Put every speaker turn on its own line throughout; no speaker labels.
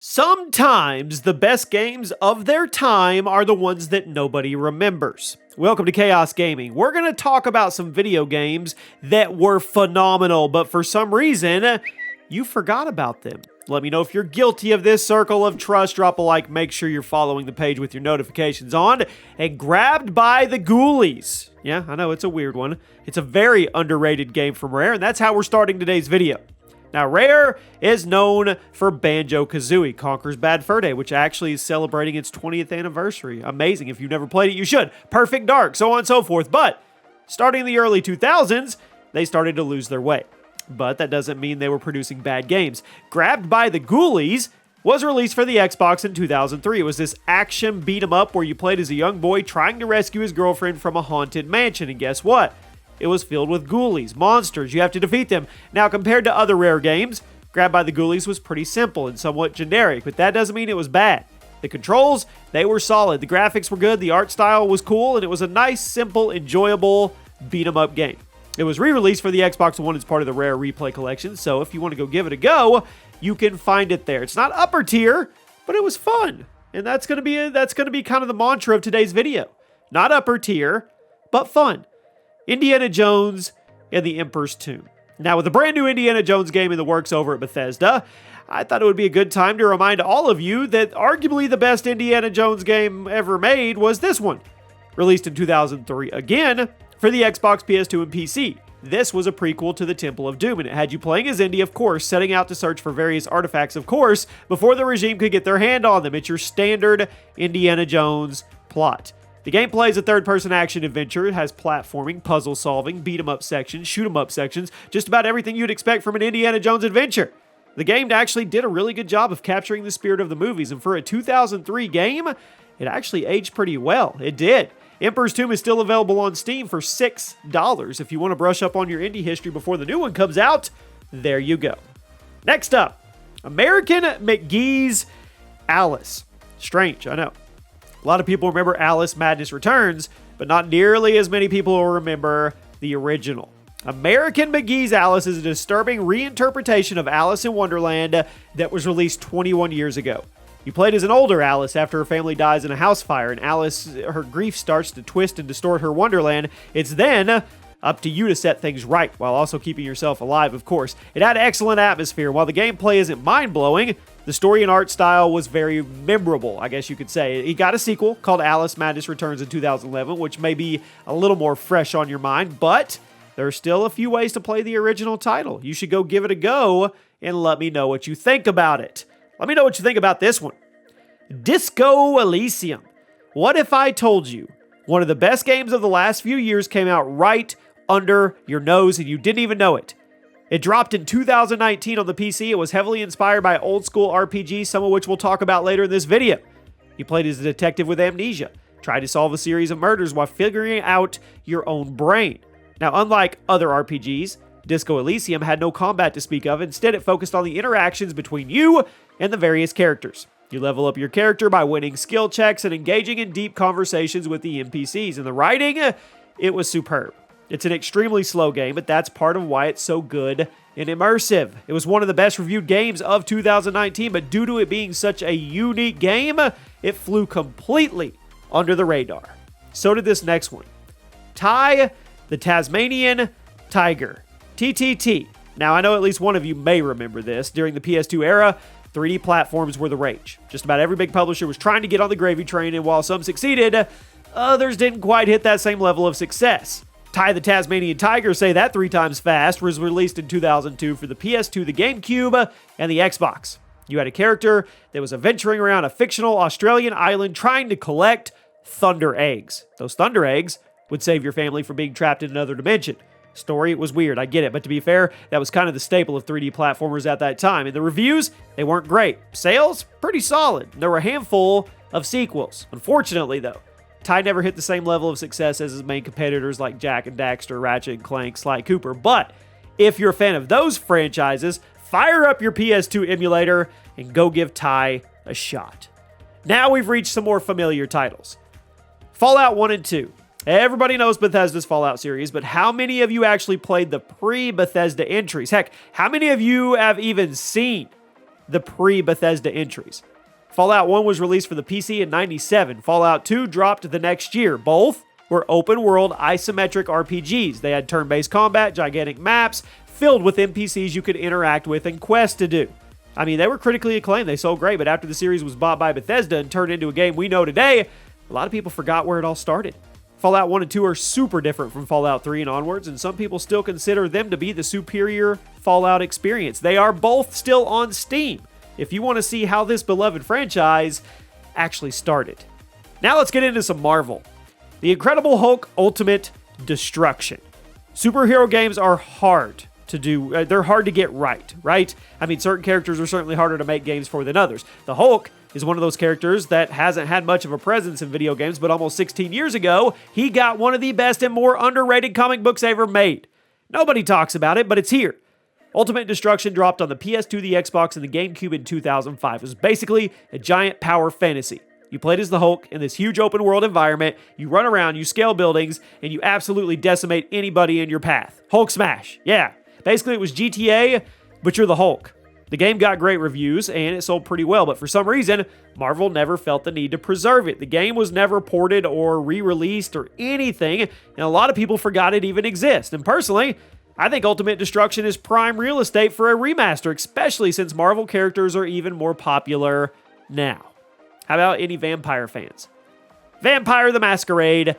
Sometimes the best games of their time are the ones that nobody remembers. Welcome to Chaos Gaming. We're going to talk about some video games that were phenomenal, but for some reason, you forgot about them. Let me know if you're guilty of this. Circle of trust. Drop a like. Make sure you're following the page with your notifications on. And Grabbed by the Ghoulies. Yeah, I know, it's a weird one. It's a very underrated game from Rare, and that's how we're starting today's video. Now, Rare is known for Banjo-Kazooie, Conker's Bad Fur Day, which actually is celebrating its 20th anniversary. Amazing. If you've never played it, you should. Perfect Dark, so on and so forth. But starting in the early 2000s, they started to lose their way. But that doesn't mean they were producing bad games. Grabbed by the Ghoulies was released for the Xbox in 2003. It was this action beat-em-up where you played as a young boy trying to rescue his girlfriend from a haunted mansion. And guess what? It was filled with ghoulies, monsters. You have to defeat them. Now, compared to other Rare games, Grabbed by the Ghoulies was pretty simple and somewhat generic, but that doesn't mean it was bad. The controls, they were solid. The graphics were good, the art style was cool, and it was a nice, simple, enjoyable beat-em-up game. It was re-released for the Xbox One as part of the Rare Replay collection, so if you want to go give it a go, you can find it there. It's not upper tier, but it was fun. And that's going to be kind of the mantra of today's video. Not upper tier, but fun. Indiana Jones and the Emperor's Tomb. Now, with a brand new Indiana Jones game in the works over at Bethesda, I thought it would be a good time to remind all of you that arguably the best Indiana Jones game ever made was this one. Released in 2003 again for the Xbox, PS2, and PC. This was a prequel to the Temple of Doom, and it had you playing as Indy, of course, setting out to search for various artifacts, of course, before the regime could get their hand on them. It's your standard Indiana Jones plot. The gameplay is a third-person action adventure. It has platforming, puzzle-solving, beat-em-up sections, shoot-em-up sections, just about everything you'd expect from an Indiana Jones adventure. The game actually did a really good job of capturing the spirit of the movies, and for a 2003 game, it actually aged pretty well. It did. Emperor's Tomb is still available on Steam for $6. If you want to brush up on your indie history before the new one comes out, there you go. Next up, American McGee's Alice. Strange, I know. A lot of people remember Alice Madness Returns, but not nearly as many people will remember the original. American McGee's Alice is a disturbing reinterpretation of Alice in Wonderland that was released 21 years ago. You played as an older Alice after her family dies in a house fire, and Alice, her grief starts to twist and distort her Wonderland. It's then up to you to set things right, while also keeping yourself alive, of course. It had excellent atmosphere. While the gameplay isn't mind-blowing, the story and art style was very memorable, I guess you could say. It got a sequel called Alice Madness Returns in 2011, which may be a little more fresh on your mind, but there are still a few ways to play the original title. You should go give it a go and let me know what you think about it. Let me know what you think about this one. Disco Elysium. What if I told you one of the best games of the last few years came out right under your nose and you didn't even know it? It dropped in 2019 on the PC. It was heavily inspired by old school RPGs, some of which we'll talk about later in this video. You played as a detective with amnesia, tried to solve a series of murders while figuring out your own brain. Now, unlike other RPGs, Disco Elysium had no combat to speak of. Instead, it focused on the interactions between you and the various characters. You level up your character by winning skill checks and engaging in deep conversations with the NPCs. And the writing, it was superb. It's an extremely slow game, but that's part of why it's so good and immersive. It was one of the best reviewed games of 2019, but due to it being such a unique game, it flew completely under the radar. So did this next one. Tai the Tasmanian Tiger. TTT. Now, I know at least one of you may remember this. During the PS2 era, 3D platforms were the rage. Just about every big publisher was trying to get on the gravy train, and while some succeeded, others didn't quite hit that same level of success. Tai the Tasmanian Tiger, say that 3 times fast, was released in 2002 for the PS2, the GameCube, and the Xbox. You had a character that was adventuring around a fictional Australian island trying to collect thunder eggs. Those thunder eggs would save your family from being trapped in another dimension. Story, it was weird, I get it, but to be fair, that was kind of the staple of 3D platformers at that time. And the reviews, they weren't great. Sales, pretty solid. There were a handful of sequels. Unfortunately, though, Tai never hit the same level of success as his main competitors like Jak and Daxter, Ratchet and Clank, Sly Cooper. But if you're a fan of those franchises, fire up your PS2 emulator and go give Tai a shot. Now we've reached some more familiar titles. Fallout 1 and 2. Everybody knows Bethesda's Fallout series, but how many of you actually played the pre-Bethesda entries? Heck, how many of you have even seen the pre-Bethesda entries. Fallout 1 was released for the PC in '97. Fallout 2 dropped the next year. Both were open-world isometric RPGs. They had turn-based combat, gigantic maps, filled with NPCs you could interact with and quests to do. I mean, they were critically acclaimed. They sold great, but after the series was bought by Bethesda and turned into a game we know today, a lot of people forgot where it all started. Fallout 1 and 2 are super different from Fallout 3 and onwards, and some people still consider them to be the superior Fallout experience. They are both still on Steam, if you want to see how this beloved franchise actually started. Now let's get into some Marvel. The Incredible Hulk Ultimate Destruction. Superhero games are hard to do. They're hard to get right? I mean, certain characters are certainly harder to make games for than others. The Hulk is one of those characters that hasn't had much of a presence in video games, but almost 16 years ago, he got one of the best and more underrated comic books ever made. Nobody talks about it, but it's here. Ultimate Destruction dropped on the PS2, the Xbox, and the GameCube in 2005. It was basically a giant power fantasy. You played as the Hulk in this huge open world environment, you run around, you scale buildings, and you absolutely decimate anybody in your path. Hulk smash, yeah. Basically it was GTA, but you're the Hulk. The game got great reviews, and it sold pretty well, but for some reason, Marvel never felt the need to preserve it. The game was never ported or re-released or anything, and a lot of people forgot it even exists. And personally, I think Ultimate Destruction is prime real estate for a remaster, especially since Marvel characters are even more popular now. How about any vampire fans? Vampire the Masquerade,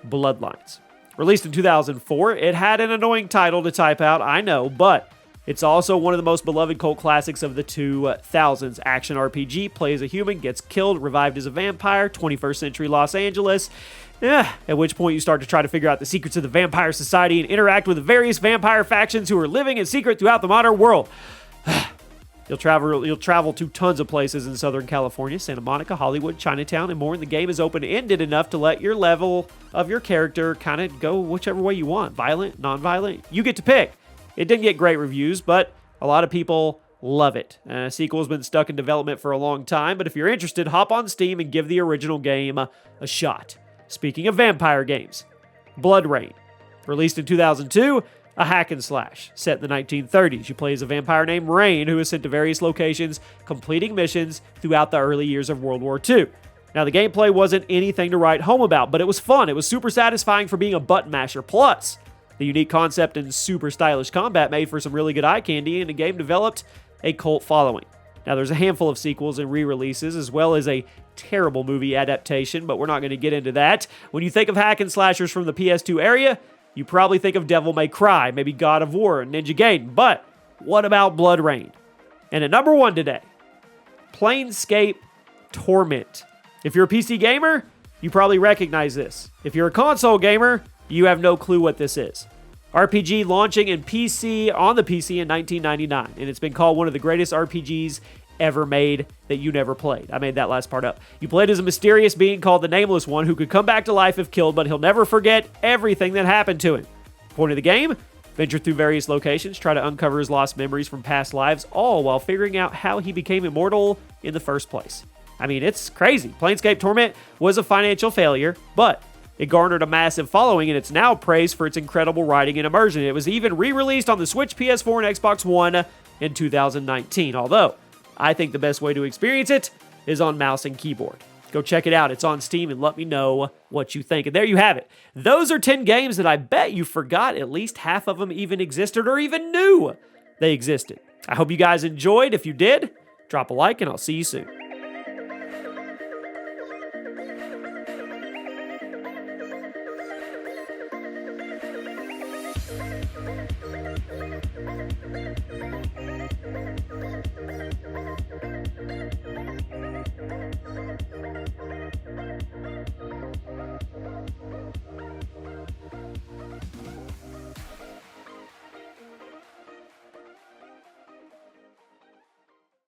Bloodlines. Released in 2004, it had an annoying title to type out, I know, but it's also one of the most beloved cult classics of the 2000s. Action RPG, play as a human, gets killed, revived as a vampire, 21st century Los Angeles. At which point you start to try to figure out the secrets of the vampire society and interact with the various vampire factions who are living in secret throughout the modern world. You'll travel to tons of places in Southern California, Santa Monica, Hollywood, Chinatown, and more, and the game is open-ended enough to let your level of your character kind of go whichever way you want. Violent, non-violent, you get to pick. It didn't get great reviews, but a lot of people love it. A sequel has been stuck in development for a long time, but if you're interested, hop on Steam and give the original game a shot. Speaking of vampire games, Bloodrayne. Released in 2002, a hack and slash set in the 1930s. You play as a vampire named Rain who is sent to various locations, completing missions throughout the early years of World War II. Now, the gameplay wasn't anything to write home about, but it was fun. It was super satisfying for being a button masher. Plus, the unique concept and super stylish combat made for some really good eye candy, and the game developed a cult following. Now, there's a handful of sequels and re-releases, as well as a terrible movie adaptation, but we're not going to get into that. When you think of hack and slashers from the PS2 area, you probably think of Devil May Cry, maybe God of War, and Ninja Gaiden. But what about Bloodrayne? And at number 1 today, Planescape Torment. If you're a PC gamer, you probably recognize this. If you're a console gamer, you have no clue what this is. RPG launching on the PC in 1999, and it's been called one of the greatest RPGs ever made that you never played. I made that last part up. You played as a mysterious being called the Nameless One who could come back to life if killed, but he'll never forget everything that happened to him. Point of the game, venture through various locations, try to uncover his lost memories from past lives, all while figuring out how he became immortal in the first place. I mean, it's crazy. Planescape Torment was a financial failure, but it garnered a massive following, and it's now praised for its incredible writing and immersion. It was even re-released on the Switch, PS4, and Xbox One in 2019, although I think the best way to experience it is on mouse and keyboard. Go check it out. It's on Steam, and let me know what you think. And there you have it. Those are 10 games that I bet you forgot at least half of them even existed or even knew they existed. I hope you guys enjoyed. If you did, drop a like, and I'll see you soon.